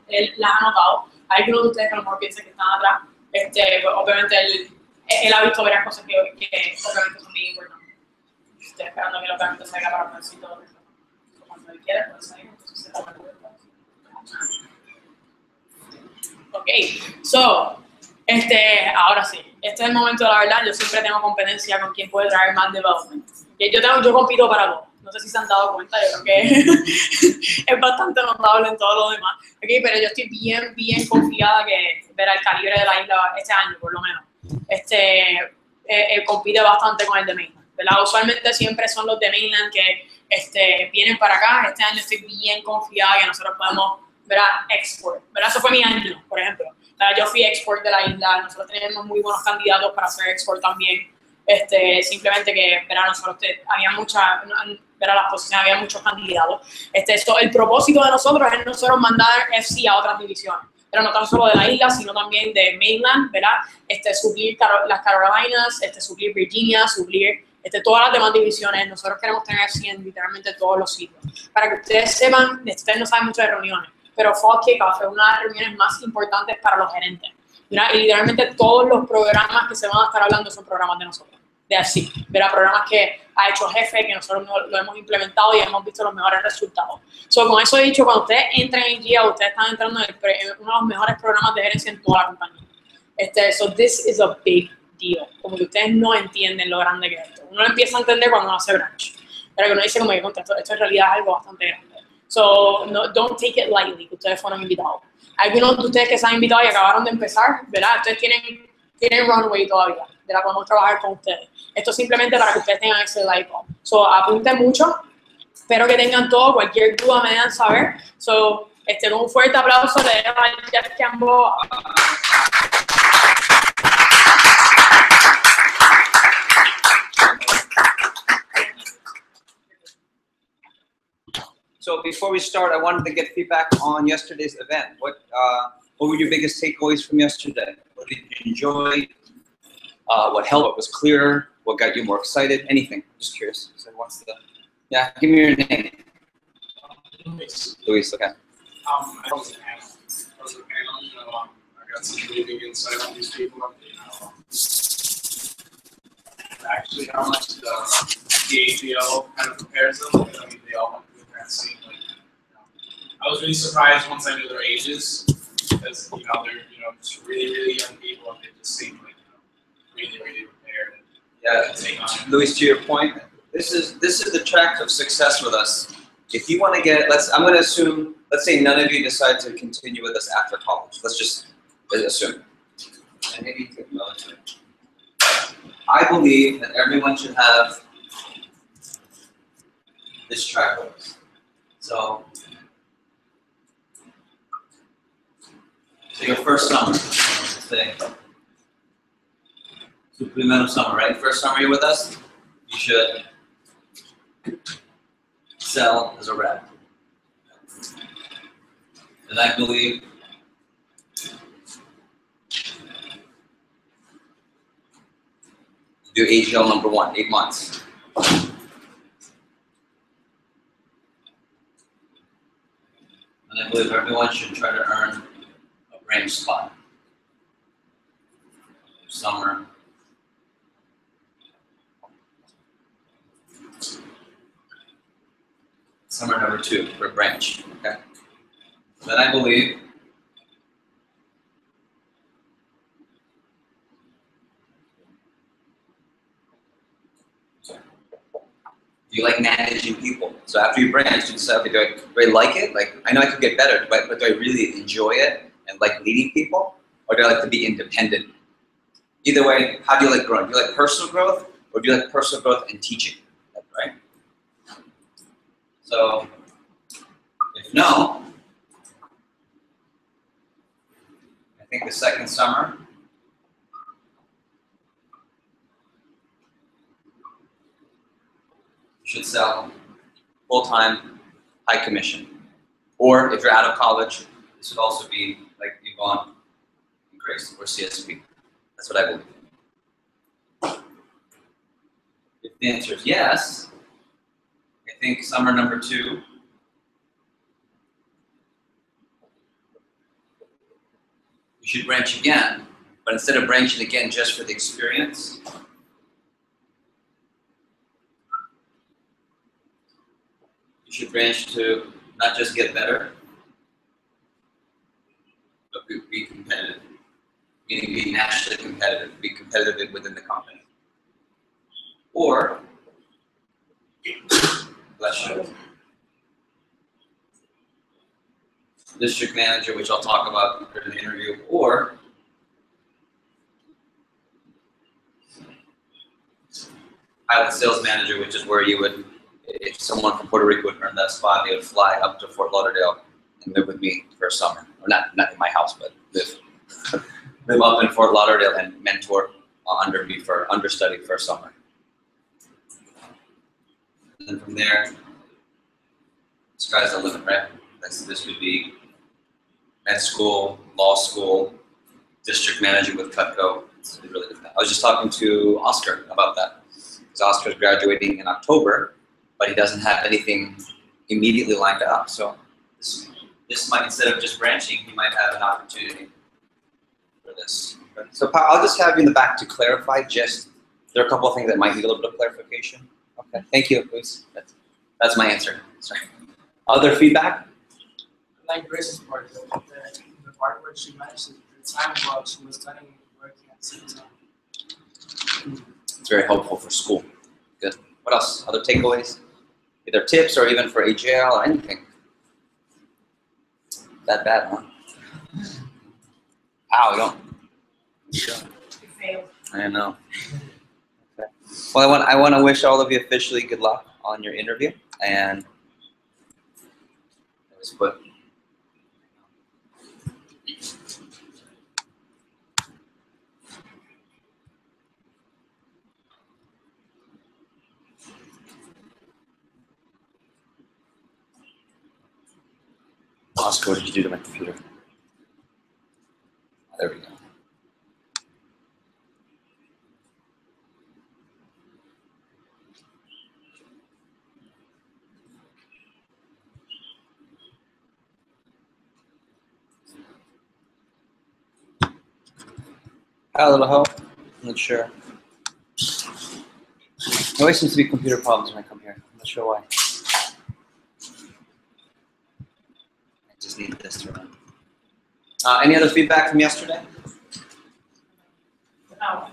él las ha notado. Hay algunos de ustedes que a lo mejor piensan que están atrás. Pues, obviamente él ha visto varias cosas que obviamente son muy importantes. Estoy esperando que lo que salga para poder decir todo eso. Cuando él quiera, puede salir, entonces se la puede. Ok, so, ahora sí, este es el momento de la verdad. Yo siempre tengo competencia con quién puede traer más development. Yo compito para todo. No sé si se han dado cuenta, yo creo que es bastante notable en todo lo demás. Okay, pero yo estoy bien confiada que verá el calibre de la isla este año, por lo menos. Compite bastante con el de Mainland, ¿verdad? Usualmente siempre son los de Mainland que vienen para acá. Este año estoy bien confiada que nosotros podemos, ¿verdad? Export, ¿verdad? Eso fue mi año, por ejemplo. Yo fui export de la isla, nosotros tenemos muy buenos candidatos para hacer export también. Simplemente que, ¿verdad? Nosotros había las posiciones, había muchos candidatos. El propósito de nosotros es nosotros mandar FC a otras divisiones, pero no tan solo de la isla, sino también de Mainland, ¿verdad? Suplir las Carolinas, suplir Virginia, suplir todas las demás divisiones. Nosotros queremos tener FC en literalmente todos los sitios. Para que ustedes sepan, ustedes no saben mucho de reuniones, pero Fall Kickoff es una de las reuniones más importantes para los gerentes, ¿verdad? Y literalmente todos los programas que se van a estar hablando son programas de nosotros, de así, ¿verdad? Programas que ha hecho jefe, que nosotros lo hemos implementado y hemos visto los mejores resultados. Con eso dicho, cuando ustedes entren en AGL, ustedes están entrando en uno de los mejores programas de gerencia en toda la compañía. This is a big deal. Como que ustedes no entienden lo grande que es esto. Uno lo empieza a entender cuando uno hace branch. Pero que uno dice como que esto en realidad es algo bastante grande. Don't take it lightly, que ustedes fueron invitados. Algunos de ustedes que se han invitado y acabaron de empezar, ¿verdad? Ustedes tienen runway todavía, ¿verdad? Podemos trabajar con ustedes. Esto es simplemente para que ustedes tengan ese light bulb. Apunten mucho. Espero que tengan todo. Cualquier duda me dejan saber. Con un fuerte aplauso le dejo a Jeff Campbell. So before we start, I wanted to get feedback on yesterday's event. What were your biggest takeaways from yesterday? What did you enjoy? What helped? What was clearer? What got you more excited? Anything? Just curious. So yeah, give me your name. Luis. Luis, okay. I was a panel. I got some really big insight on these people. Actually, how much the AGL kind of prepares them. I mean, they all went through the grad scene. I was really surprised once I knew their ages, because they're just really young people, and they just seem like really prepared. Yeah, Luis, to your point, this is the track of success with us. If you want to get, I'm going to assume, let's say none of you decide to continue with us after college. Let's just assume. And maybe you take military. I believe that everyone should have this track with us. So your first summer, let's say, su primero summer, right? First summer you're with us, you should sell as a rep. And I believe do AGL number 1, 8 months. And I believe everyone should try to earn a branch spot. Summer. Summer number 2 for branch, okay? Then I believe you like managing people. So after you branch, you decide, do I really like it? Like, I know I could get better, but do I really enjoy it and like leading people? Or do I like to be independent? Either way, how do you like growing? Do you like personal growth, or do you like personal growth and teaching? Right? So, if no, I think the second summer, you should sell full-time, high commission. Or if you're out of college, this would also be like Yvonne and Grace, or CSP. That's what I believe. If the answer is yes, I think summer number 2 you should branch again, but instead of branching again just for the experience, you should branch to not just get better, but be competitive. Meaning be naturally competitive, be competitive within the company. Or, bless you, district manager, which I'll talk about in the interview, or pilot sales manager, which is where you would, if someone from Puerto Rico would earn that spot, they would fly up to Fort Lauderdale and live with me for a summer. Or not in my house, but live up in Fort Lauderdale and mentor under me for understudy for a summer. And then from there, sky's the limit, right? This would be med school, law school, district manager with Cutco. It really depends. I was just talking to Oscar about that. Because Oscar's graduating in October, but he doesn't have anything immediately lined up. So this might, instead of just branching, he might have an opportunity for this. So I'll just have you in the back to clarify. Just there are a couple of things that might need a little bit of clarification. Okay, thank you, Luis. That's my answer. Sorry. Other feedback? Like Grace's part, the part where she mentioned the time while she was studying and working at the same time. It's very helpful for school. Good. What else? Other takeaways? Either tips or even for AGL or anything. That bad, huh? Ow, you don't. You failed. I know. Okay. Well, I want to wish all of you officially good luck on your interview, and let's put. Oscar, what did you do to my computer? Oh, there we go. Had a little help. I'm not sure. There always seems to be computer problems when I come here. I'm not sure why. I just need this to run. Any other feedback from yesterday? Power.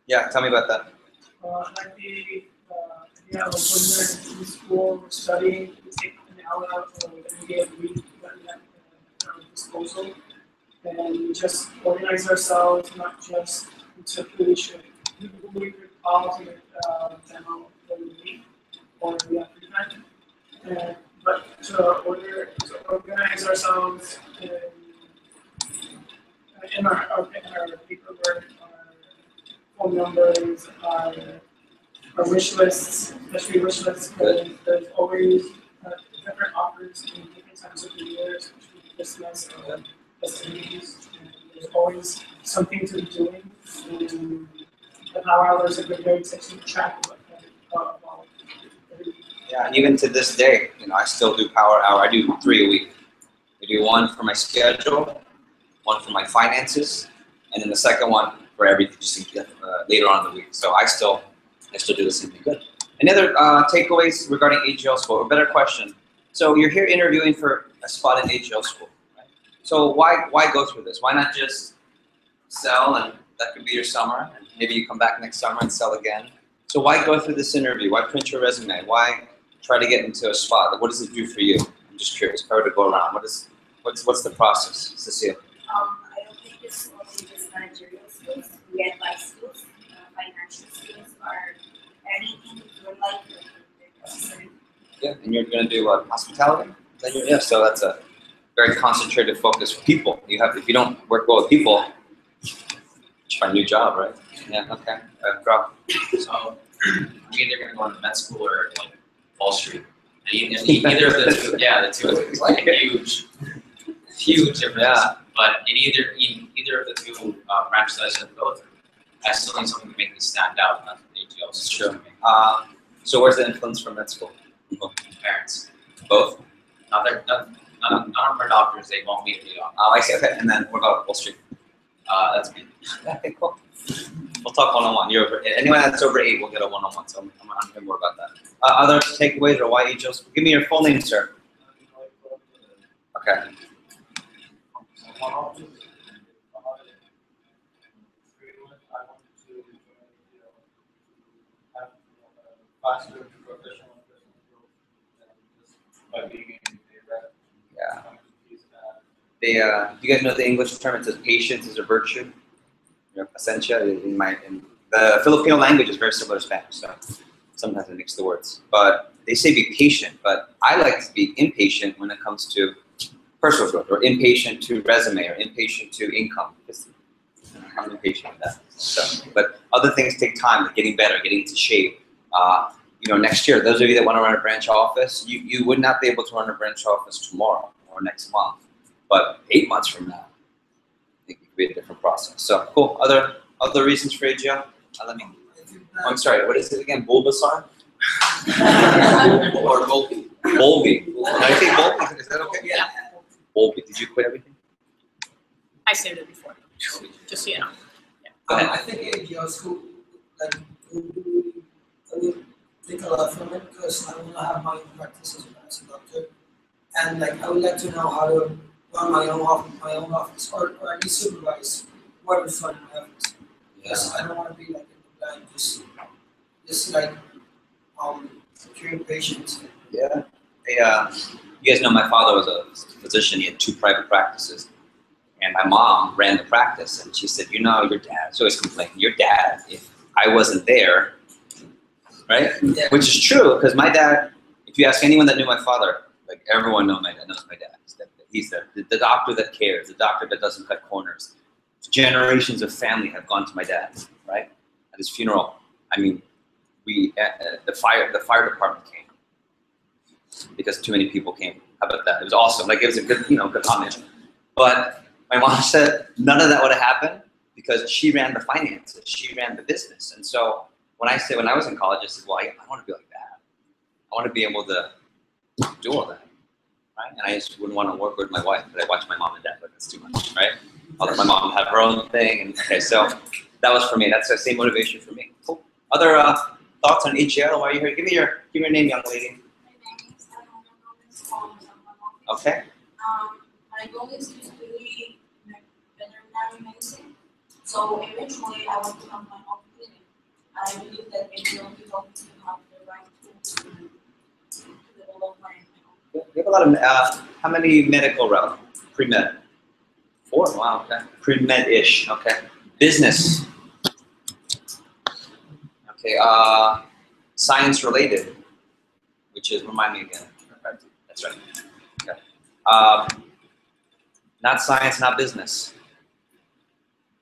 Yeah, tell me about that. Like the idea of when we're in school, we're studying, we take an hour out or a day a week that we have at our disposal. And we just organize ourselves, not just interpretation. We could all take a demo every week or we have free time. But to organize ourselves in our paperwork, our phone numbers, our wish lists, especially wish lists, because there's always different offers in different times of the year, especially Christmas or festivities. There's always something to be doing. And the power hour is a good way to keep track of every week. Yeah, and even to this day, I still do power hour. I do 3 a week. I do one for my schedule, one for my finances, and then the second one for everything, just later on in the week. So I still do the same thing. Good. Any other takeaways regarding AGL school? Or better question. So you're here interviewing for a spot in AGL school, right? So why go through this? Why not just sell, and that could be your summer, and maybe you come back next summer and sell again? So why go through this interview? Why print your resume? Why try to get into a spot? Like, what does it do for you? I'm just curious. If I were to go around, what's the process, Cecile? I don't think it's only just managerial skills. We have life skills, financial skills, or anything your life necessary. Yeah, and you're going to do what? Hospitality? Yeah, so that's a very concentrated focus for people. If you don't work well with people, you should find a new job, right? Yeah, okay. Rob. So I'm either going to go into med school or like Wall Street. And either of the two, the two is like huge difference. Yeah. But in either of the two branches I said go through, I still need something to make me stand out. Not the AGL. That's true. So where's the influence from med school? Parents. Both? Not None of our doctors, they want me to be a doctor. Oh, I see. Okay. And then what about Wall Street? That's me. Okay, cool. We'll talk one-on-one. Anyone that's over 8 will get a one-on-one. So I'm not going to worry about that. Other takeaways or why AGLs? Give me your full name, sir. Okay. Faster professional growth just by being in a Yeah. You guys know the English term? It says patience is a virtue. Paciencia in the Filipino language is very similar to Spanish, so sometimes I mix the words. But they say be patient, but I like to be impatient when it comes to personal growth, or impatient to resume, or impatient to income. I'm impatient with that. So, but other things take time, like getting better, getting into shape. Next year, those of you that want to run a branch office, you would not be able to run a branch office tomorrow or next month, but 8 months from now, I think it could be a different process. So cool. Other reasons for AGL? I'm sorry. What is it again? Bulbasaur? Or Volby? Volby. Did I say Volby? Is that okay? Yeah. Volby. Did you quit everything? I said it before, just so you know. I think AGL's cool. Like, I would take a lot from it because I want to have my own practice as a doctor, and like I would like to know how to run my own office, or at least supervise whoever's running my office. Because I don't want to be like in the blind, just like curing patients. Yeah. You guys know my father was a physician. He had 2 private practices. And my mom ran the practice. And she said, your dad, she always complained, your dad, if I wasn't there, right? Yeah. Which is true, because my dad, if you ask anyone that knew my father, like everyone knows my dad. He's the doctor that cares, the doctor that doesn't cut corners. Generations of family have gone to my dad, right? At his funeral, I mean, the fire department came because too many people came. How about that? It was awesome. Like, it was a good, good homage. But my mom said none of that would have happened because she ran the finances, she ran the business. And so when I was in college, I said, well, I want to be like that. I want to be able to do all that, right? And I just wouldn't want to work with my wife, but I watch my mom and dad, but that's too much, right? I'll let my mom have her own thing. And okay, so that was for me. That's the same motivation for me. Cool. Other thoughts on AGL? Why are you here? Give me your name, young lady. Okay. My goal is to study veterinary medicine. So eventually I want to have my own clinic. I believe that AGL will help me to have the right tools to develop my own. We have a lot of, how many medical routes? Pre-med? 4? Wow, okay. Pre-med-ish, okay. Business. Okay, science related, which is, remind me again. That's right. Okay. Not science, not business.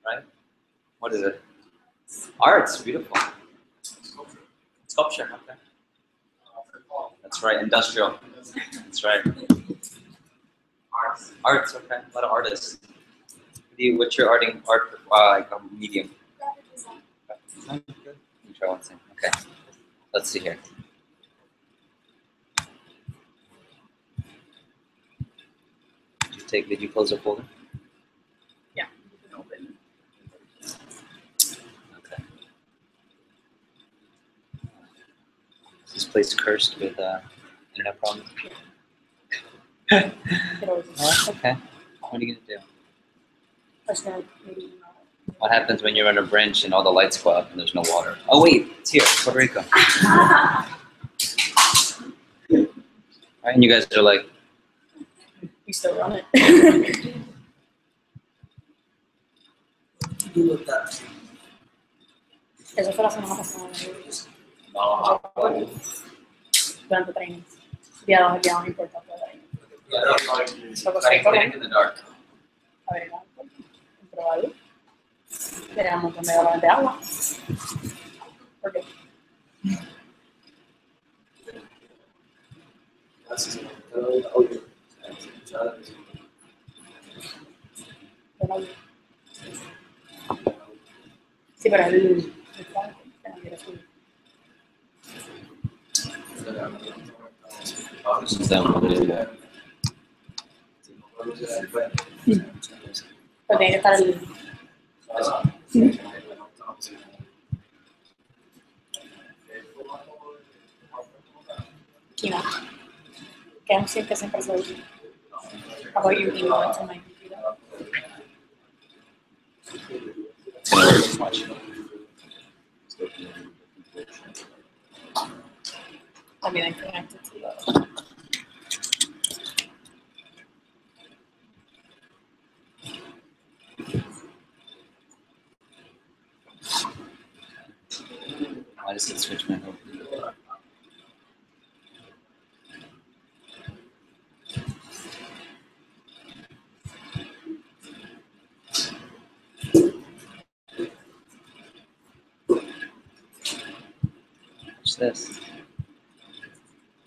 Right? What is it? Arts, beautiful. Sculpture, okay. That's right, industrial. That's right. Arts, okay. A lot of artists. What's your art medium? Good. Let me try one thing. Okay. Let's see here. Did you close the folder? Yeah, you can open. Okay. Is this place cursed with internet problems? Oh, that's okay. What are you gonna do? What happens when you're on a branch and all the lights go out and there's no water? Oh wait, it's here, Puerto Rico. Right, and you guys are like, We still run it. Do with that. Eso fue la semana pasada. Durante training. Día más importante de training. In the dark. A ver, probarlo. Tenía un montón de galones de agua. ¿Por qué? Sí, pero el no quiere subir. Pero tiene que estar el... Kina. Que aún siempre se dice. How about you email it to my computer? I mean, I connected to you. I just did switch my home. What's this?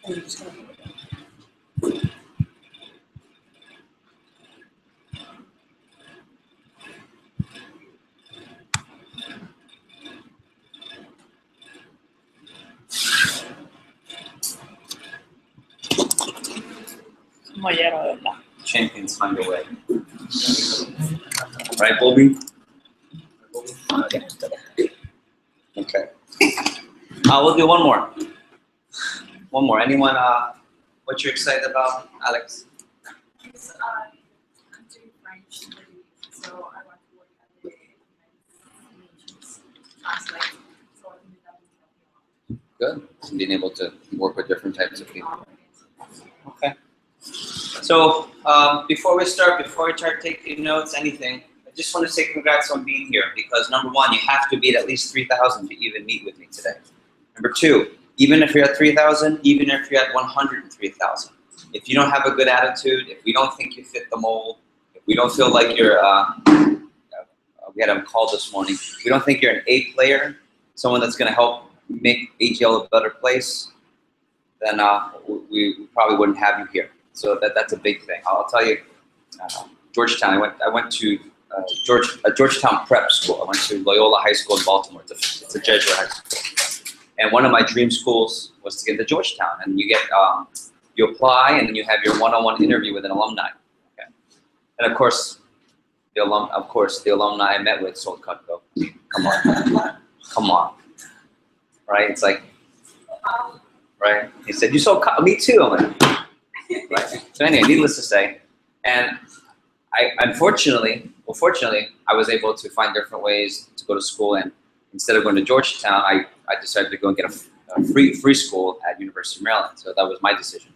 And you just go. Mollero, de verdad. Champions find a way. Right, Bobby? Okay. We'll do one more. One more. Anyone, what you're excited about, Alex? I'm doing French, so I want to work at the nations translate. So I think that will help me a lot. Good. Being able to work with different types of people. Okay. So before we start taking notes, anything, I just want to say congrats on being here because number one, you have to be at least 3,000 to even meet with me today. Number two, even if you're at 3,000, even if you're at 103,000, if you don't have a good attitude, if we don't think you fit the mold, if we don't feel like you're, we had a call this morning, if we don't think you're an A player, someone that's going to help make AGL a better place, then we probably wouldn't have you here. So that's a big thing. I'll tell you, Georgetown. I went to Georgetown Prep School. I went to Loyola High School in Baltimore. It's a Jesuit high school. And one of my dream schools was to get to Georgetown. And you get you apply, and then you have your one-on-one interview with an alumni. Okay. And of course, the alumni I met with sold Cutco. Come on, come on, right? It's like, right? He said, "You sold Cutco." Me too. I'm like, right. So anyway, needless to say, and fortunately, I was able to find different ways to go to school. And instead of going to Georgetown, I decided to go and get a free school at University of Maryland. So that was my decision.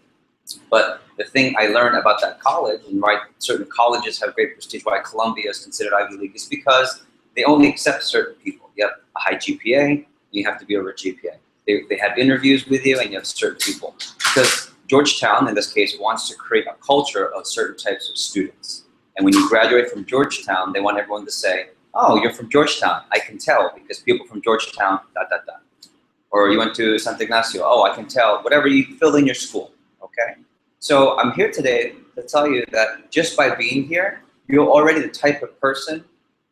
But the thing I learned about that college, and why certain colleges have great prestige, why Columbia is considered Ivy League, is because they only accept certain people. You have a high GPA, you have to be over a GPA. They have interviews with you, and you have certain people. Because Georgetown, in this case, wants to create a culture of certain types of students. And when you graduate from Georgetown, they want everyone to say, "Oh, you're from Georgetown. I can tell because people from Georgetown, ... Or you went to Santa Ignacio. Oh, I can tell." Whatever you fill in your school, okay? So I'm here today to tell you that just by being here, you're already the type of person,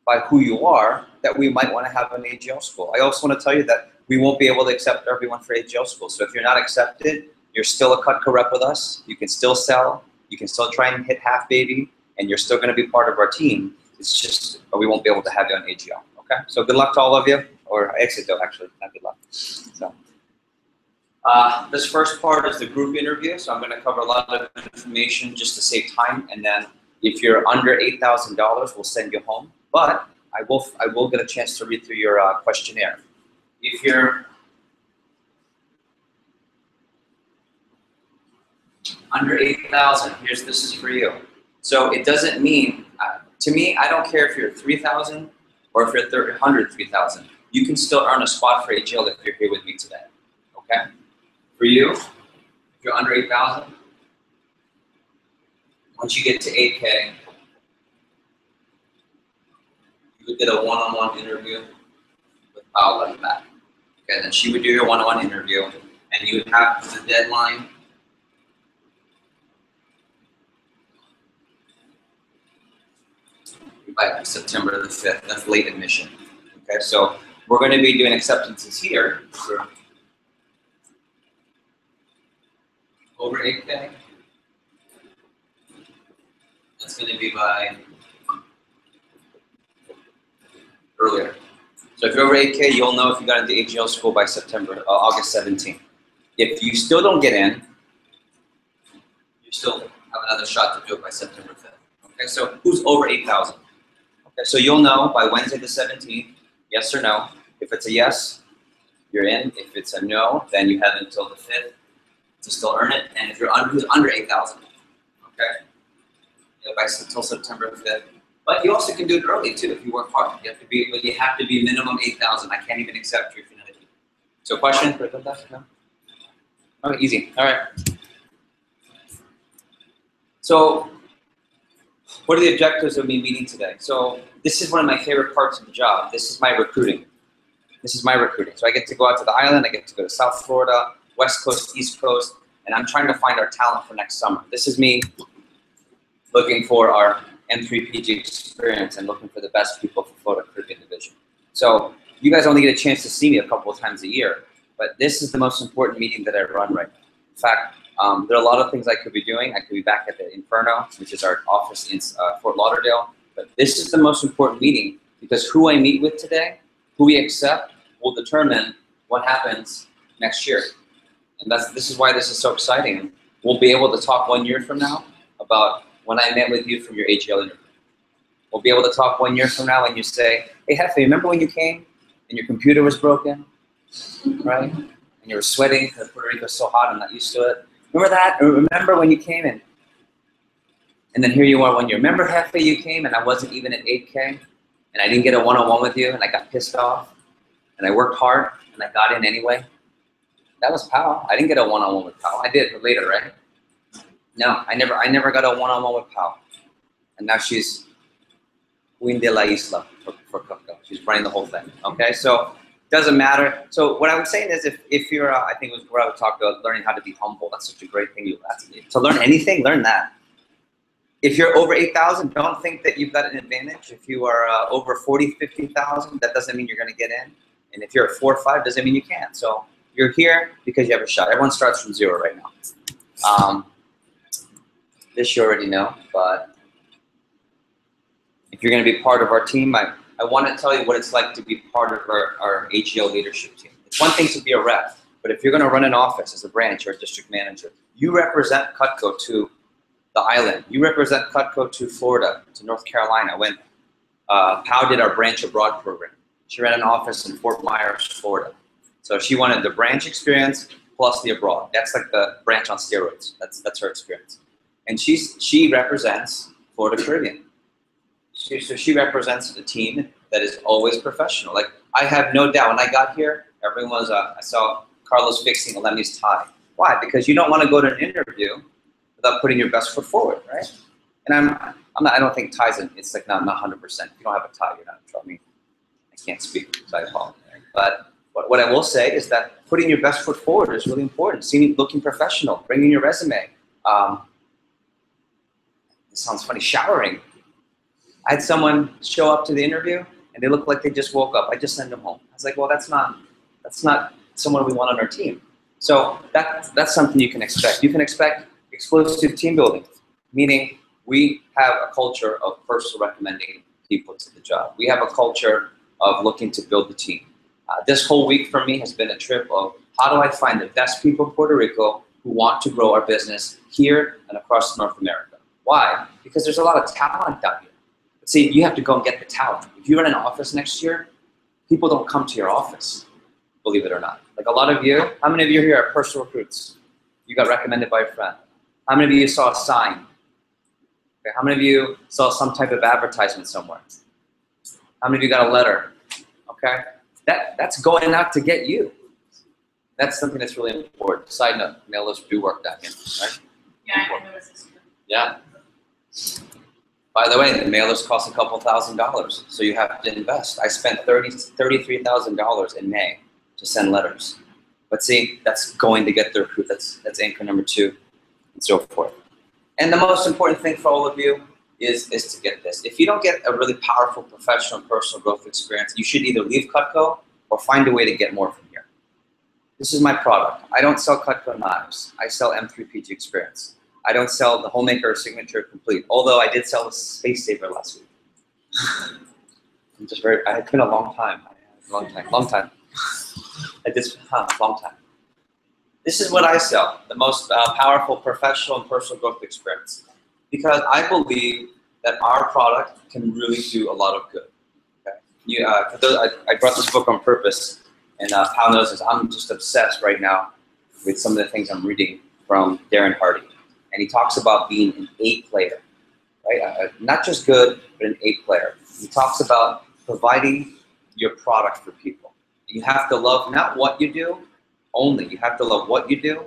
by who you are, that we might want to have an AGL school. I also want to tell you that we won't be able to accept everyone for AGL school. So if you're not accepted, you're still a Cutco rep with us. You can still sell. You can still try and hit half baby, and you're still going to be part of our team. It's just we won't be able to have you on AGL. Okay. So good luck to all of you, or éxito actually, not good luck. So this first part is the group interview. So I'm going to cover a lot of information just to save time, and then if you're under $8,000, we'll send you home. But I will get a chance to read through your questionnaire. If you're under 8,000, this is for you. So it doesn't mean, to me, I don't care if you're 3,000 or if you're 103,000. You can still earn a spot for AGL if you're here with me today, okay? For you, if you're under 8,000, once you get to 8K, you would get a one-on-one interview with Paula in the back. Okay, then she would do your one-on-one interview, and you would have the deadline by September the 5th. That's late admission. Okay, so we're going to be doing acceptances here for over 8K. That's going to be by earlier. So if you're over 8K, you'll know if you got into AGL school by August 17th. If you still don't get in, you still have another shot to do it by September 5th. Okay, so who's over 8,000? Okay, so you'll know by Wednesday the 17th, yes or no. If it's a yes, you're in. If it's a no, then you have until the 5th to still earn it. And if you're under 8,000, okay, you know, until September 5th. But you also can do it early too if you work hard. You have to be minimum 8,000. I can't even accept you if you're not 8,000. So question? No? Okay, easy. All right. So what are the objectives of me meeting today? So this is one of my favorite parts of the job. This is my recruiting. So I get to go out to the island. I get to go to South Florida, West Coast, East Coast, and I'm trying to find our talent for next summer. This is me looking for our M3PG experience and looking for the best people for Florida Caribbean Division. So you guys only get a chance to see me a couple of times a year, but this is the most important meeting that I run right now. In fact, there are a lot of things I could be doing. I could be back at the Inferno, which is our office in Fort Lauderdale, but this is the most important meeting because who I meet with today, who we accept, will determine what happens next year. And this is why this is so exciting. We'll be able to talk 1 year from now about when I met with you from your AGL interview. We'll be able to talk 1 year from now and you say, hey, Hefe, remember when you came and your computer was broken, right? And you were sweating because Puerto Rico is so hot, I'm not used to it. Remember that? Or remember when you came in? And then here you are 1 year. Remember, Hefe, you came and I wasn't even at 8K and I didn't get a one-on-one with you and I got pissed off and I worked hard and I got in anyway? That was Pau. I didn't get a one-on-one with Pau. I did later, right? No, I never got a one-on-one with Pau. And now she's Queen de la Isla for Coco. She's running the whole thing, okay? So it doesn't matter. So what I was saying is if you're, I think it was where I would talk about learning how to be humble. That's such a great thing. To learn anything, learn that. If you're over 8,000, don't think that you've got an advantage. If you are over 40, 50,000, that doesn't mean you're gonna get in. And if you're at 4 or 5, doesn't mean you can't. So you're here because you have a shot. Everyone starts from 0 right now. This you already know, but if you're going to be part of our team, I want to tell you what it's like to be part of our AGL leadership team. It's one thing to be a rep, but if you're going to run an office as a branch or a district manager, you represent Cutco to the island. You represent Cutco to Florida, to North Carolina. When Pau did our branch abroad program, she ran an office in Fort Myers, Florida. So she wanted the branch experience plus the abroad. That's like the branch on steroids. That's her experience. And she represents Florida Caribbean. So she represents a team that is always professional. Like, I have no doubt when I got here, everyone was, I saw Carlos fixing Alemi's tie. Why? Because you don't want to go to an interview without putting your best foot forward, right? And I don't think ties, it's like not 100%. If you don't have a tie, you're not in trouble. I mean, I can't speak, so I apologize. But what I will say is that putting your best foot forward is really important. Looking professional, bringing your resume. It sounds funny, showering. I had someone show up to the interview and they looked like they just woke up. I just sent them home. I was like, well, that's not someone we want on our team. So that's something you can expect. You can expect explosive team building, meaning we have a culture of personal recommending people to the job. We have a culture of looking to build the team. This whole week for me has been a trip of how do I find the best people in Puerto Rico who want to grow our business here and across North America. Why? Because there's a lot of talent down here. But see, you have to go and get the talent. If you run an office next year, people don't come to your office, believe it or not. Like a lot of you, how many of you here are personal recruits? You got recommended by a friend. How many of you saw a sign? Okay, how many of you saw some type of advertisement somewhere? How many of you got a letter? Okay, that's going out to get you. That's something that's really important. Side note, mailers do work down here, right? Yeah, I know this. Yeah. By the way, the mailers cost a couple $1,000, so you have to invest. I spent $33,000 in May to send letters. But see, that's going to get the recruit. That's anchor number 2, and so forth. And the most important thing for all of you is to get this. If you don't get a really powerful professional and personal growth experience, you should either leave Cutco or find a way to get more from here. This is my product. I don't sell Cutco knives. I sell M3PG experience. I don't sell the Homemaker or Signature Complete, although I did sell the Space Saver last week. It's been a long time. Long time. Long time. This is what I sell, the most powerful professional and personal growth experience. Because I believe that our product can really do a lot of good. Okay? I brought this book on purpose, and Pal knows this. I'm just obsessed right now with some of the things I'm reading from Darren Hardy. And he talks about being an A player, right? Not just good, but an A player. He talks about providing your product for people. You have to love not what you do only. You have to love what you do,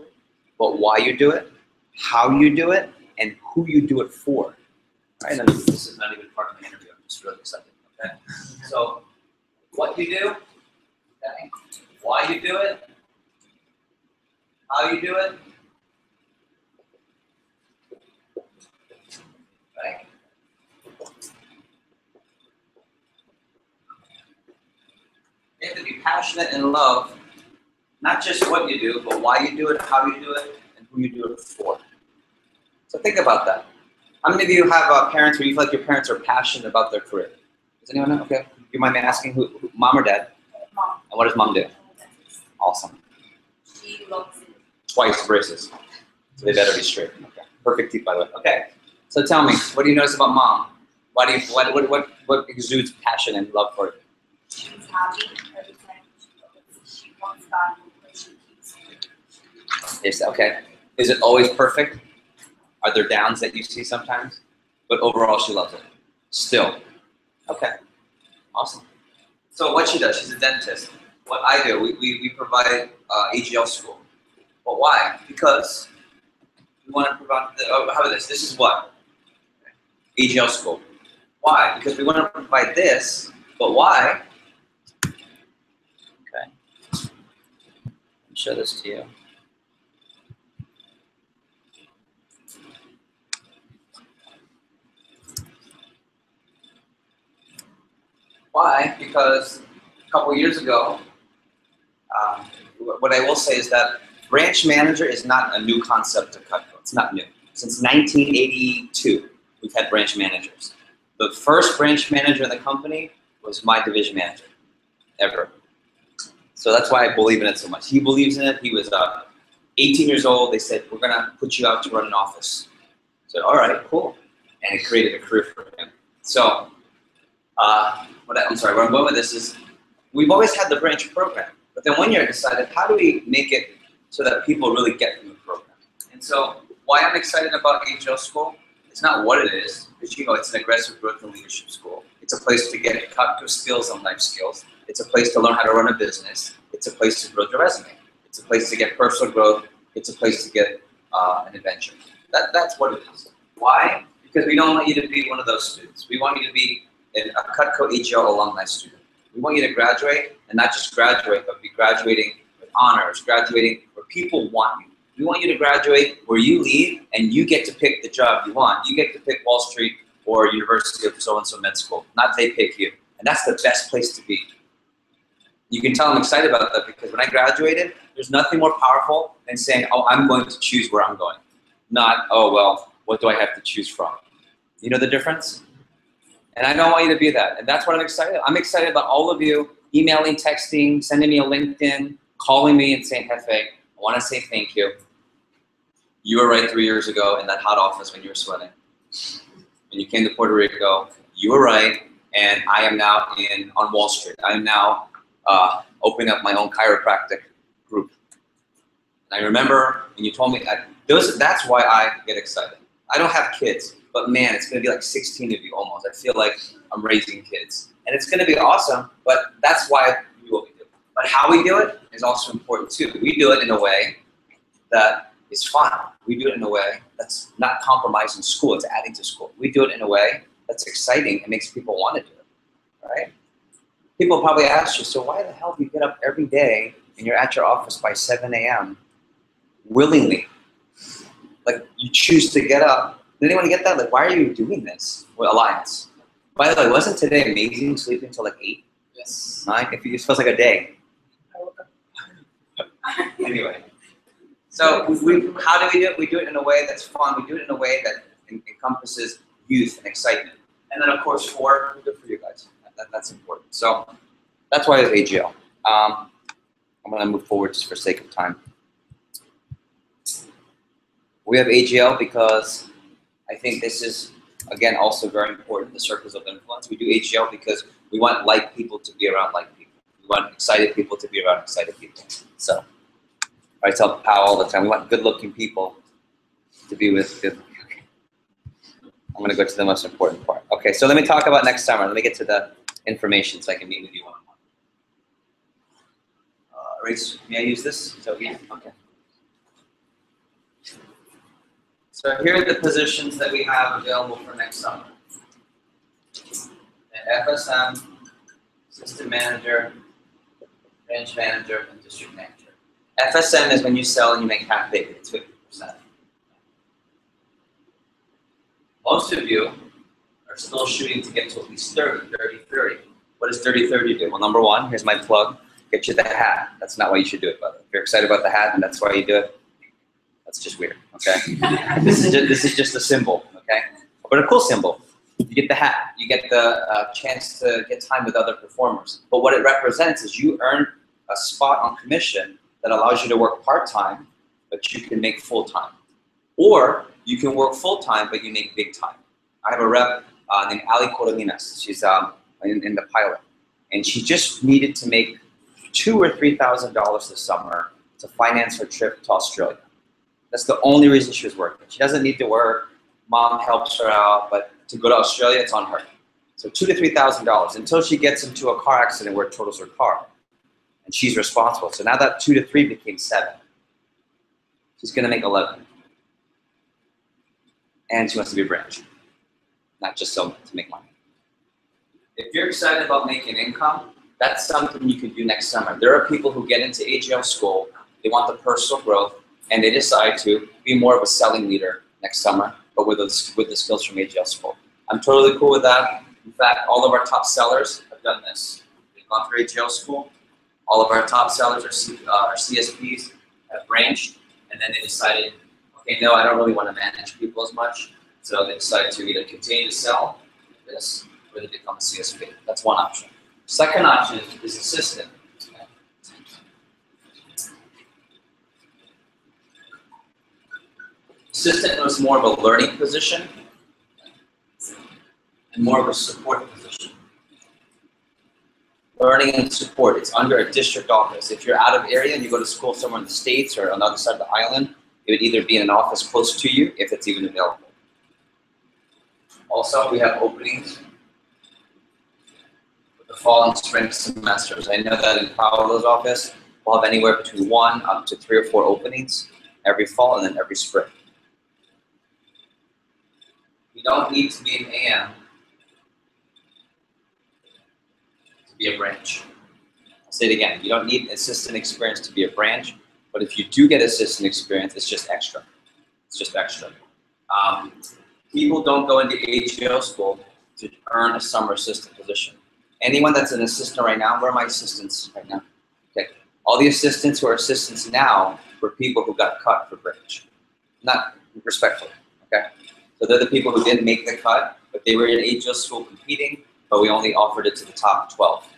but why you do it, how you do it, and who you do it for. Right? And this is not even part of the interview. I'm just really excited. Okay. So, what you do, okay, why you do it, how you do it. Right. You have to be passionate and love not just what you do, but why you do it, how you do it, and who you do it for. So think about that. How many of you have parents where you feel like your parents are passionate about their career? Does anyone know? Okay. You mind me asking who, mom or dad? Mom. And what does mom do? Awesome. She loves it. Twice braces. So they better be straight. Okay. Perfect teeth, by the way. Okay. So tell me, what do you notice about mom? What exudes passion and love for it? She's happy every time she wants that. She keeps it. Yes, okay. Is it always perfect? Are there downs that you see sometimes? But overall, she loves it. Still. Okay. Awesome. So what she does, she's a dentist. What I do, we provide AGL school. But why? Because we want to provide, how about this? This is what? AGL school. Why? Because we want to provide this, but why? Okay. Let me show this to you. Why? Because a couple years ago, what I will say is that branch manager is not a new concept to Cutco. It's not new. Since 1982, we've had branch managers. The first branch manager in the company was my division manager, ever. So that's why I believe in it so much. He believes in it. He was 18 years old. They said, we're going to put you out to run an office. I said, all right, cool. And it created a career for him. So, I'm sorry, where I'm going with this is, we've always had the branch program, but then one year I decided, how do we make it so that people really get from the program? And so, why I'm excited about AGL School, it's not what it is, because it's an aggressive growth and leadership school. It's a place to get Cutco skills and life skills. It's a place to learn how to run a business. It's a place to grow your resume. It's a place to get personal growth. It's a place to get an adventure. That's what it is. Why? Because we don't want you to be one of those students. We want you to be a Cutco AGL alumni student. We want you to graduate, and not just graduate, but be graduating with honors, graduating where people want you. We want you to graduate where you leave, and you get to pick the job you want. You get to pick Wall Street or University of so-and-so med school, not they pick you. And that's the best place to be. You can tell I'm excited about that because when I graduated, there's nothing more powerful than saying, oh, I'm going to choose where I'm going. Not, oh, well, what do I have to choose from? You know the difference? And I don't want you to be that. And that's what I'm excited about. I'm excited about all of you emailing, texting, sending me a LinkedIn, calling me and saying, Hefe, I want to say thank you. You were right 3 years ago in that hot office when you were sweating. When you came to Puerto Rico, you were right. And I am now on Wall Street. I am now opening up my own chiropractic group. And I remember when you told me, that's why I get excited. I don't have kids. But man, it's going to be like 16 of you almost. I feel like I'm raising kids. And it's going to be awesome, but that's why we do what we do. But how we do it is also important too. We do it in a way that is fun. We do it in a way that's not compromising school, it's adding to school. We do it in a way that's exciting and makes people want to do it, right? People probably ask you, so why the hell do you get up every day and you're at your office by 7 a.m. willingly? Like you choose to get up. Did anyone get that? Like, why are you doing this? Well, Alliance. By the way, wasn't today amazing sleeping until like 8? Yes. 9? It feels like a day. Anyway. So how do we do it? We do it in a way that's fun. We do it in a way that encompasses youth and excitement. And then of course, good for you guys. That's important. So that's why it's AGL. I'm gonna move forward just for sake of time. We have AGL because I think this is, again, also very important, the circles of influence. We do AGL because we want like people to be around like people. We want excited people to be around excited people. So I tell Pal all the time, we want good-looking people to be with good. I'm going to go to the most important part. Okay, so let me talk about next summer. Let me get to the information so I can meet with you one-on-one. Race, may I use this? So yeah, okay. So here are the positions that we have available for next summer. At FSM, assistant manager, branch manager, and district manager. FSM is when you sell and you make half big, it's 50%. Most of you are still shooting to get to at least 30. What does 30-30 do? Well, number one, here's my plug, get you the hat. That's not why you should do it, by the way. If you're excited about the hat and that's why you do it, that's just weird, okay? This is just a symbol, okay? But a cool symbol. You get the hat, you get the chance to get time with other performers. But what it represents is you earn a spot on commission that allows you to work part-time, but you can make full-time. Or you can work full-time, but you make big time. I have a rep named Ali Coroninas. She's in the pilot. And she just needed to make $2,000 or $3,000 this summer to finance her trip to Australia. That's the only reason she was working. She doesn't need to work. Mom helps her out, but to go to Australia, it's on her. So $2,000 to $3,000 until she gets into a car accident where it totals her car. And she's responsible. So now that 2 to 3 became 7. She's gonna make 11. And she wants to be a branch, not just sell to make money. If you're excited about making income, that's something you can do next summer. There are people who get into AGL school, they want the personal growth, and they decide to be more of a selling leader next summer, but with the skills from AGL school. I'm totally cool with that. In fact, all of our top sellers have done this. They've gone through AGL school. All of our top sellers are CSPs, have branched, and then they decided, okay, no, I don't really want to manage people as much. So they decided to either continue to sell this or they become a CSP. That's one option. Second option is assistant. Assistant was more of a learning position and more of a support position. Learning and support, it's under a district office. If you're out of area and you go to school somewhere in the States or on the other side of the island, it would either be in an office close to you, if it's even available. Also, we have openings for the fall and spring semesters. I know that in Paolo's office, we'll have anywhere between 1 up to 3 or 4 openings every fall and then every spring. You don't need to be an AM to be a branch. I'll say it again, you don't need assistant experience to be a branch, but if you do get assistant experience, it's just extra. It's just extra. People don't go into AGL school to earn a summer assistant position. Anyone that's an assistant right now, where are my assistants right now? Okay, all the assistants who are assistants now were people who got cut for branch. Not respectfully, okay? So they're the people who didn't make the cut, but they were in AGL school competing, but we only offered it to the top 12.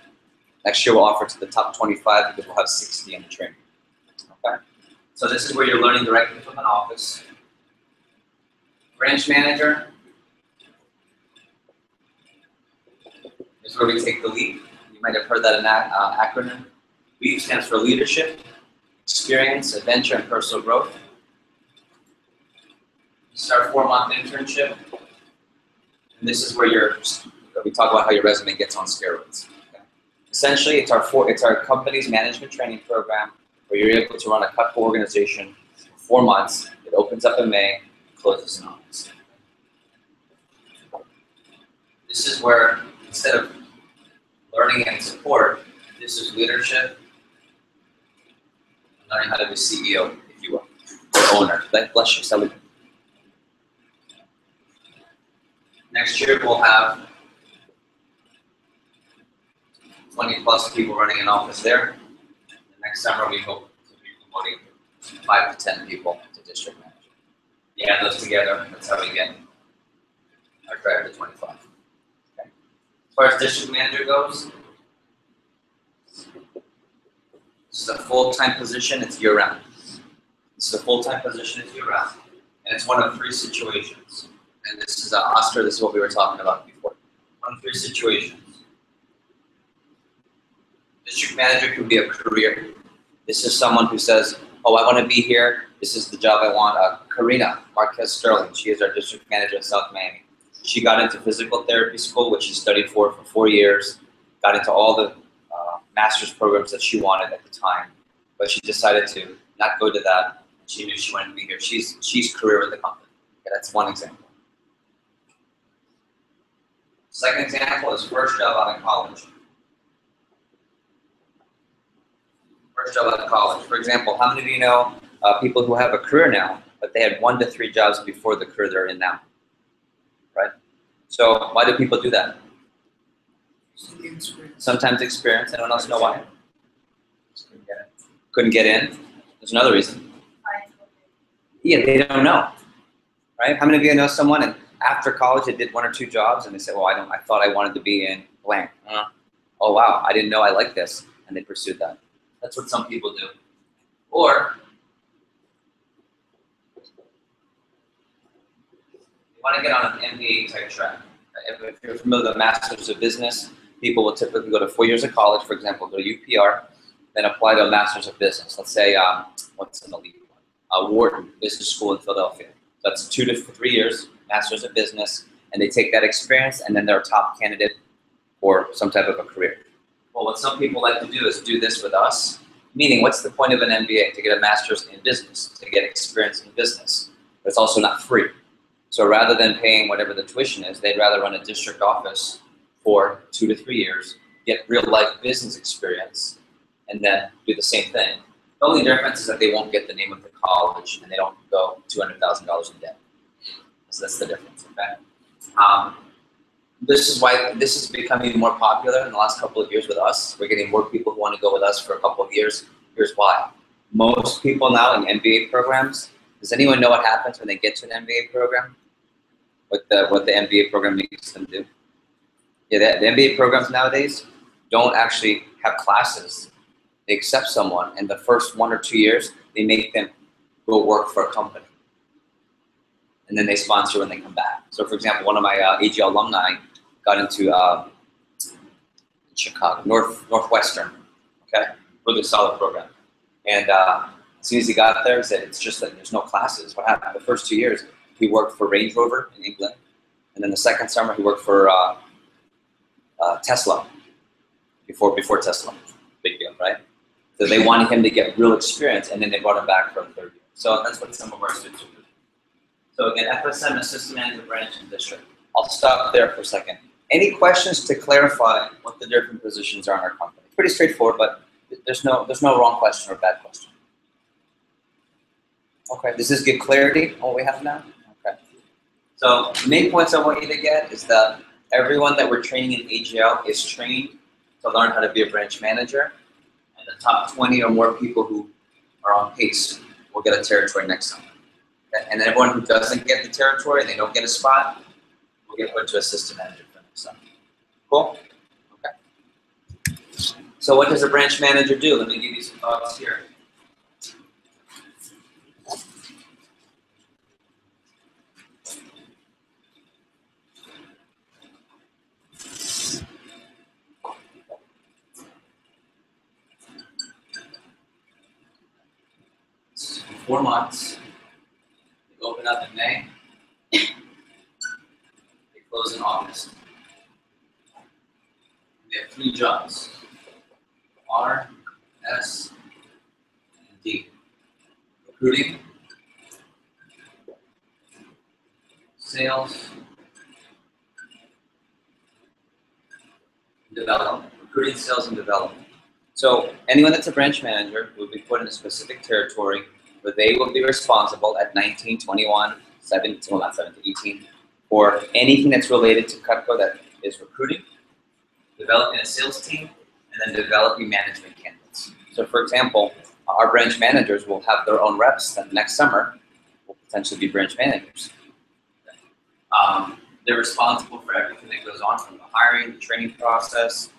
Next year we'll offer it to the top 25 because we'll have 60 in the training. Okay? So this is where you're learning directly from an office. Branch manager is where we take the lead. You might have heard that in that acronym. LEAD stands for leadership, experience, adventure, and personal growth. Start 4-month internship. And this is where we talk about how your resume gets on steroids. Okay? Essentially, it's our company's management training program where you're able to run a cut organization for 4 months. It opens up in May, closes in August. This is where, instead of learning and support, this is leadership, and learning how to be CEO, if you will, or owner. Bless you, salute. Next year, we'll have 20+ people running an office there. The next summer, we hope to be promoting 5 to 10 people to district manager. You add those together, that's how we get our driver to 25. Okay. As far as district manager goes, this is a full-time position, it's year-round. This is a full-time position, it's year-round. And it's one of 3 situations. And this is Oscar, this is what we were talking about before. One of 3 situations. District manager could be a career. This is someone who says, oh, I want to be here. This is the job I want. Karina Marquez Sterling, she is our district manager in South Miami. She got into physical therapy school, which she studied for 4 years, got into all the master's programs that she wanted at the time, but she decided to not go to that. She knew she wanted to be here. She's career with the company. Okay, that's one example. Second example is first job out of college. First job out of college. For example, how many of you know people who have a career now, but they had 1 to 3 jobs before the career they're in now? Right? So why do people do that? Sometimes experience. Anyone else know why? Couldn't get in. There's another reason. Yeah, they don't know. Right? How many of you know someone and after college they did 1 or 2 jobs and they said, well, I thought I wanted to be in blank. Oh wow, I didn't know I liked this, and they pursued that. That's what some people do. Or you want to get on an MBA type track. If you're familiar with the Masters of Business, people will typically go to 4 years of college, for example, go to UPR, then apply to a Masters of Business. Let's say, what's in the lead one? Wharton Business School in Philadelphia. That's 2 to 3 years, Masters of Business, and they take that experience and then they're a top candidate for some type of a career. Well, what some people like to do is do this with us, meaning what's the point of an MBA? To get a master's in business, to get experience in business. But it's also not free. So rather than paying whatever the tuition is, they'd rather run a district office for 2 to 3 years, get real life business experience, and then do the same thing. The only difference is that they won't get the name of the college and they don't go $200,000 in debt. So that's the difference, okay? This is why this is becoming more popular in the last couple of years with us. We're getting more people who want to go with us for a couple of years. Here's why. Most people now in MBA programs, does anyone know what happens when they get to an MBA program? What the MBA program makes them do? Yeah, the MBA programs nowadays don't actually have classes. They accept someone, and the first 1 or 2 years, they make them go work for a company. And then they sponsor when they come back. So for example, one of my AGL alumni got into Chicago, Northwestern, okay? Really solid program. And as soon as he got there, he said, it's just that there's no classes. What happened? The first 2 years, he worked for Range Rover in England. And then the second summer, he worked for Tesla, before Tesla. Big deal, right? So they wanted him to get real experience, and then they brought him back for a 3rd year. So that's what some of our students are doing. So again, FSM, Assistant Manager Branch and District. I'll stop there for a second. Any questions to clarify what the different positions are in our company? It's pretty straightforward, but there's no wrong question or bad question. Okay, does this give clarity on what we have now? Okay. So the main points I want you to get is that everyone that we're training in AGL is trained to learn how to be a branch manager, and the top 20 or more people who are on pace will get a territory next time. And everyone who doesn't get the territory and they don't get a spot will get put to assistant manager for next time. Cool? Okay. So what does a branch manager do? Let me give you some thoughts here. It's 4 months. They open up in May. They close in August. They have 3 jobs. R, S, and D. Recruiting, sales, development. Recruiting, sales, and development. So anyone that's a branch manager will be put in a specific territory where they will be responsible at 19, 21, 17, well not 17, 18, for anything that's related to Cutco that is recruiting, developing a sales team, and then developing management candidates. So for example, our branch managers will have their own reps that next summer will potentially be branch managers. They're responsible for everything that goes on from the hiring, the training process.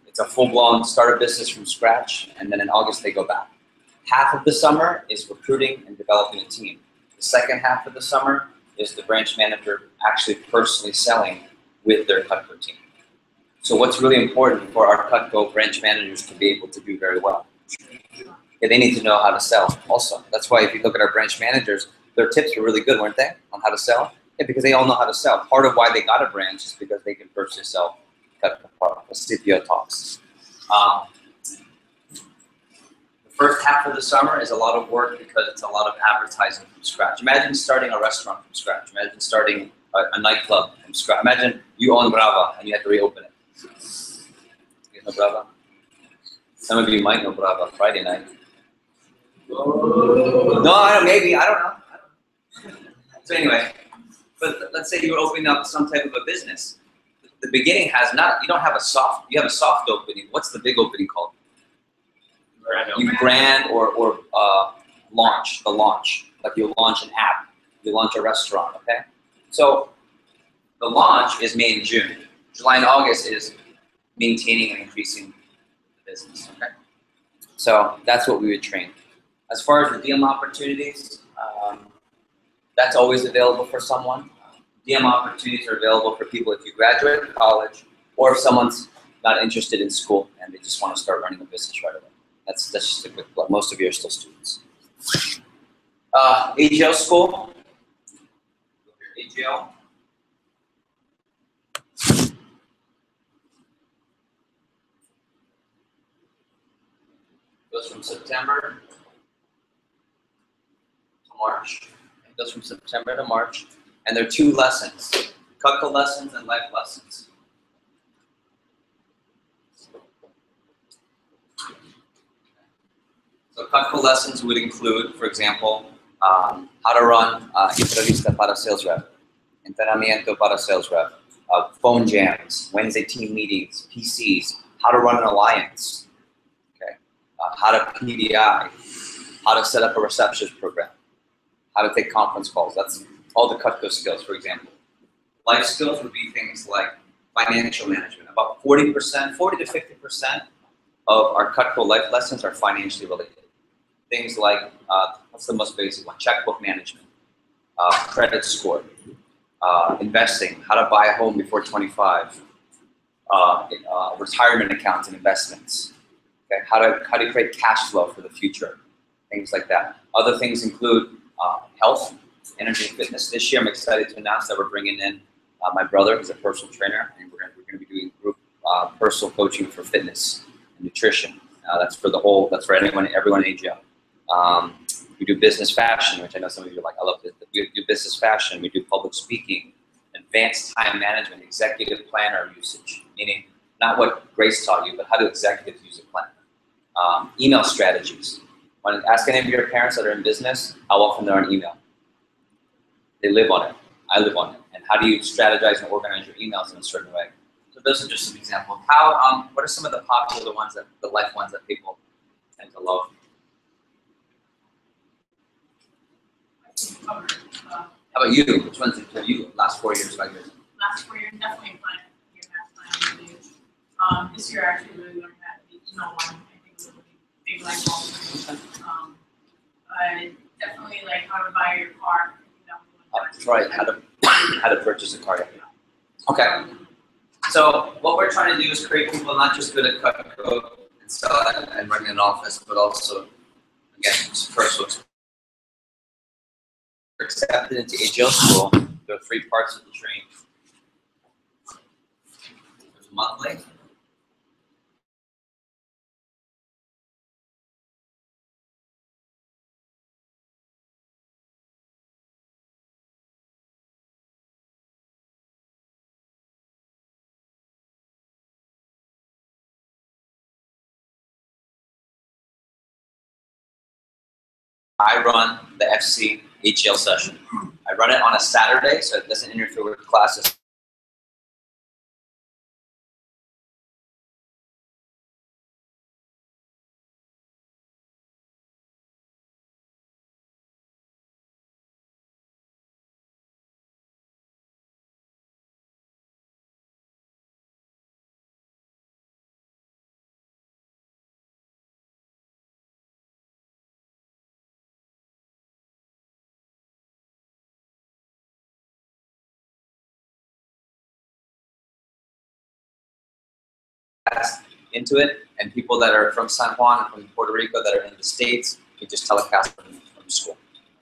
It's a full-blown start a business from scratch, and then in August they go back. Half of the summer is recruiting and developing a team. The second half of the summer is the branch manager actually personally selling with their Cutco team. So what's really important for our Cutco branch managers to be able to do very well? Yeah, they need to know how to sell also. That's why if you look at our branch managers, their tips were really good, weren't they, on how to sell? Yeah, because they all know how to sell. Part of why they got a branch is because they can personally sell Cutco products, CPO talks. The first half of the summer is a lot of work because it's a lot of advertising from scratch. Imagine starting a restaurant from scratch. Imagine starting a nightclub from scratch. Imagine you own Brava and you have to reopen it. You know Brava? Some of you might know Brava, Friday night. No, maybe, I don't know. So anyway, but let's say you're opening up some type of a business. The beginning has not, you don't have a soft, you have a soft opening. What's the big opening called? You grand or launch, the launch. Like you launch an app, you launch a restaurant, okay? So the launch is May and June. July and August is maintaining and increasing the business, okay? So that's what we would train. As far as the DM opportunities, that's always available for someone. DM opportunities are available for people if you graduate college or if someone's not interested in school and they just want to start running a business right away. That's just a quick plug. Most of you are still students. AGL school. AGL. Goes from September to March. It goes from September to March. And there are 2 lessons, Cutco lessons and life lessons. So Cutco lessons would include, for example, how to run entrevista para sales rep, entrenamiento para sales rep, phone jams, Wednesday team meetings, PCs, how to run an alliance, okay, how to PDI, how to set up a receptionist program, how to take conference calls. That's all the Cutco skills, for example. Life skills would be things like financial management. About 40%, 40 to 50% of our Cutco life lessons are financially related. Things like, what's the most basic one? Checkbook management, credit score, investing, how to buy a home before 25, retirement accounts and investments, okay? How to create cash flow for the future, things like that. Other things include health, energy and fitness. This year I'm excited to announce that we're bringing in my brother, who's a personal trainer, and we're going to be doing group personal coaching for fitness and nutrition. That's for the whole, that's for everyone in AGL. We do business fashion, which I know some of you are like, I love this. We do business fashion, we do public speaking, advanced time management, executive planner usage, meaning not what Grace taught you, but how do executives use a planner. Email strategies. When ask any of your parents that are in business, how often they're on email. They live on it. I live on it. And how do you strategize and organize your emails in a certain way? So those are just some examples. How, what are some of the popular ones, that the life ones that people tend to love? How about you? Which ones have you last 4 years, 5 years? Last 4 years, definitely math plan. This year I actually really learned that the email one. I think it was a big life lesson. Definitely like how to buy your car. That's right. How to purchase a car. Okay. So what we're trying to do is create people not just good at Cutco and sell it and running an office, but also, again, just personal experience. Accepted into AGL school. There are 3 parts of the training. There's monthly. I run the FC AGL session. I run it on a Saturday, so it doesn't interfere with classes. telecast into it, and people that are from San Juan and from Puerto Rico that are in the States, we just telecast them from school.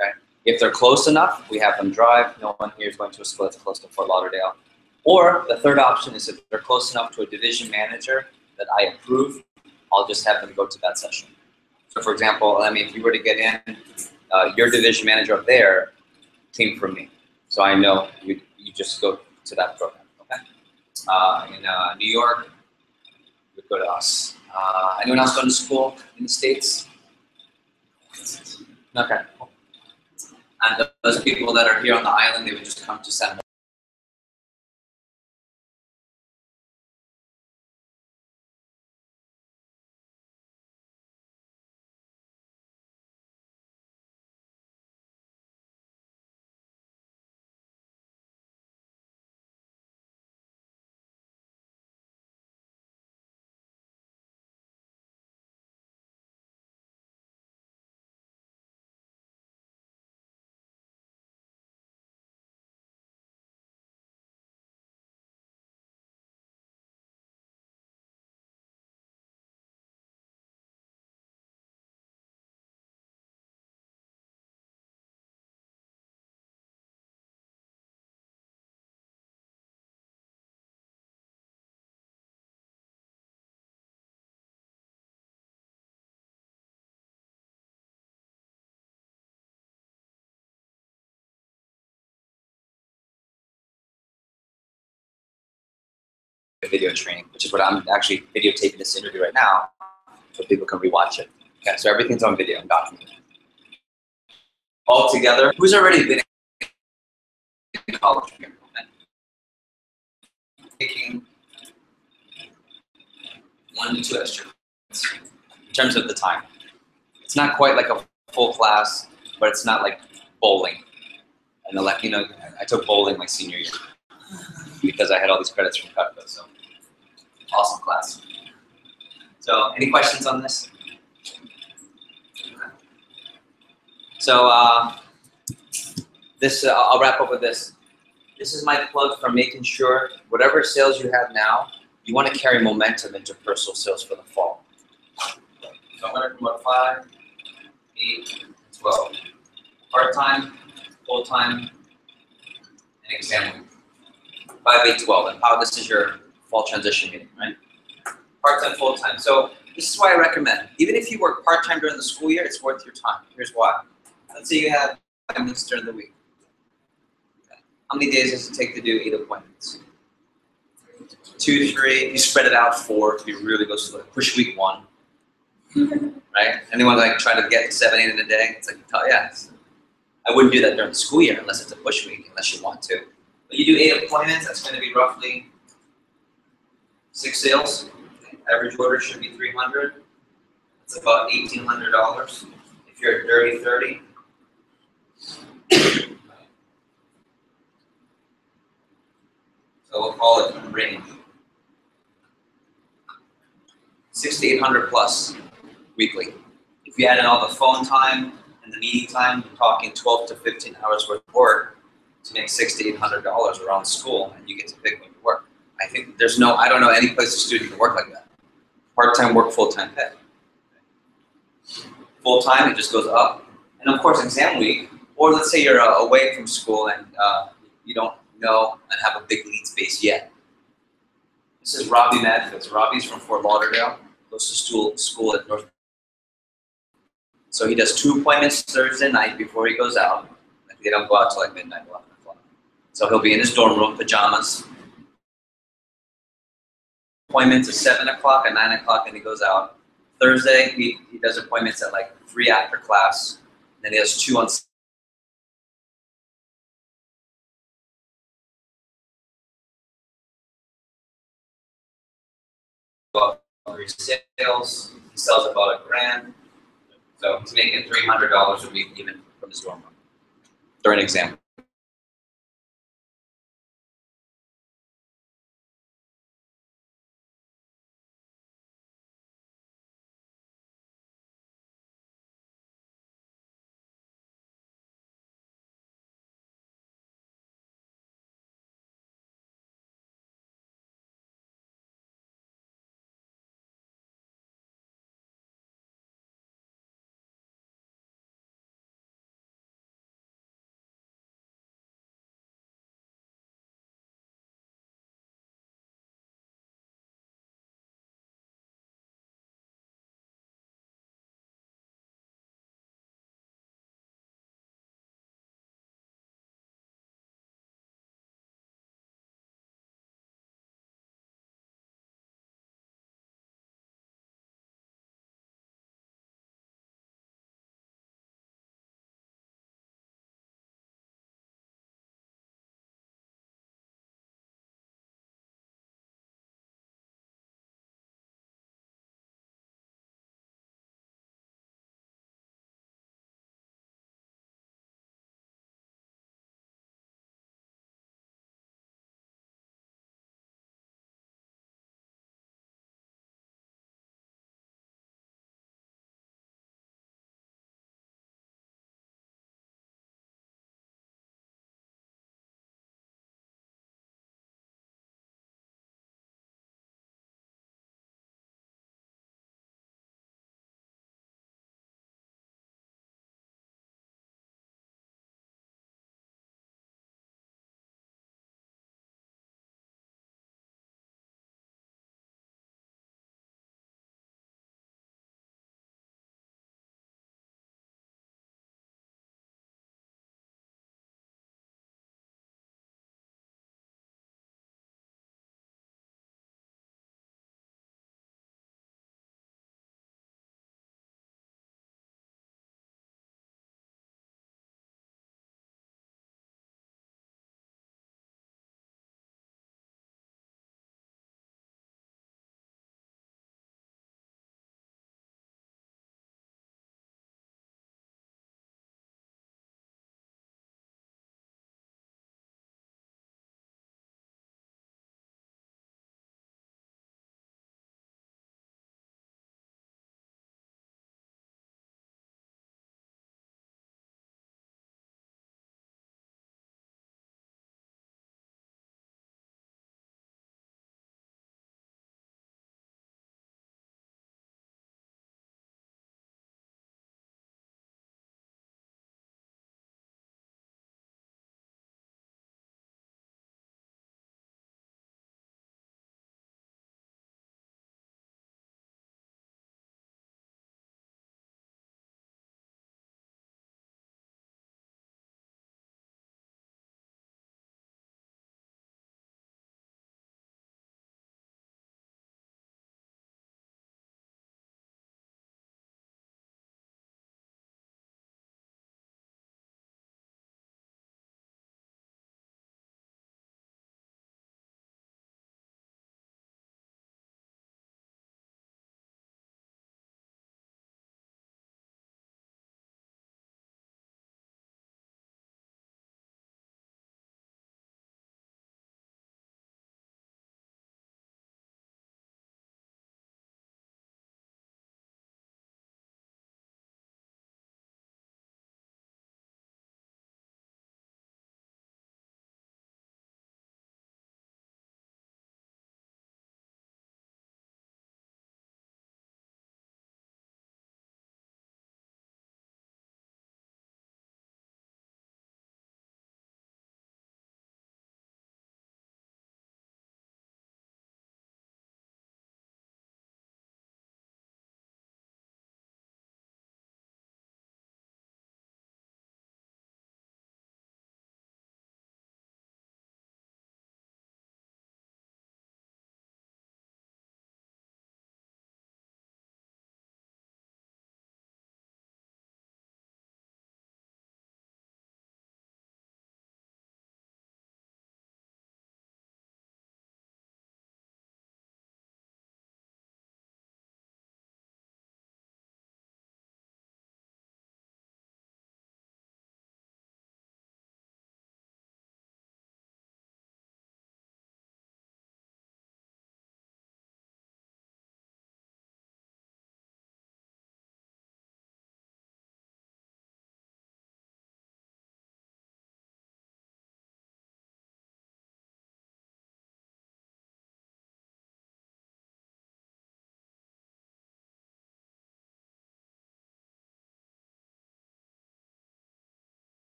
Okay. If they're close enough, we have them drive. No one here is going to a school that's close to Fort Lauderdale. Or the third option is if they're close enough to a division manager that I approve, I'll just have them go to that session. So for example, I mean, if you were to get in, your division manager up there came from me. So I know you just go to that program, okay? In New York, you would go to us. Anyone else going to school in the States? Okay. And those people that are here on the island, they would just come to San Juan. Video training, which is what I'm actually videotaping this interview right now, so people can rewatch it. Okay, so everything's on video and documented. All together, who's already been in college here? Taking 1 to 2 extra in terms of the time. It's not quite like a full class, but it's not like bowling. And like, you know, I took bowling my senior year because I had all these credits from Cutco, so awesome class. So any questions on this? So I'll wrap up with this. This is my plug for making sure whatever sales you have now, you want to carry momentum into personal sales for the fall. So I'm going to promote 5, 8, 12. Part-time, full-time, and exam week. 5, 8, 12, and how this is your fall transition meeting, right? Part-time, full-time. So this is why I recommend, even if you work part-time during the school year, it's worth your time. Here's why. Let's say you have 5 minutes during the week. Okay. How many days does it take to do 8 appointments? 2, 3, you spread it out 4 if you really go slow. Push week 1, right? Anyone like trying to get 7, 8 in a day? It's like, oh yeah. I wouldn't do that during the school year unless it's a push week, unless you want to. But you do 8 appointments, that's going to be roughly 6 sales. Average order should be 300. It's about $1,800. If you're at dirty 30. So we'll call it range. 600 to 800 plus weekly. If you add in all the phone time and the meeting time, you're talking 12 to 15 hours worth of work to make $600 to $800 around school, and you get to pick when you work. I think I don't know any place a student can work like that. Part-time work, full-time pay. Full-time, it just goes up. And of course, exam week, or let's say you're away from school and you don't know and have a big lead space yet. This is Robbie Madfitz. Robbie's from Fort Lauderdale, goes to school at North. So he does 2 appointments Thursday night before he goes out. They don't go out till like midnight, 11 o'clock. So he'll be in his dorm room, pajamas. Appointments at 7 o'clock and 9 o'clock, and he goes out. Thursday, he does appointments at like 3 after class. Then he has 2 on sales. He sells about $1,000. So he's making $300 a week even from his dorm room during exam.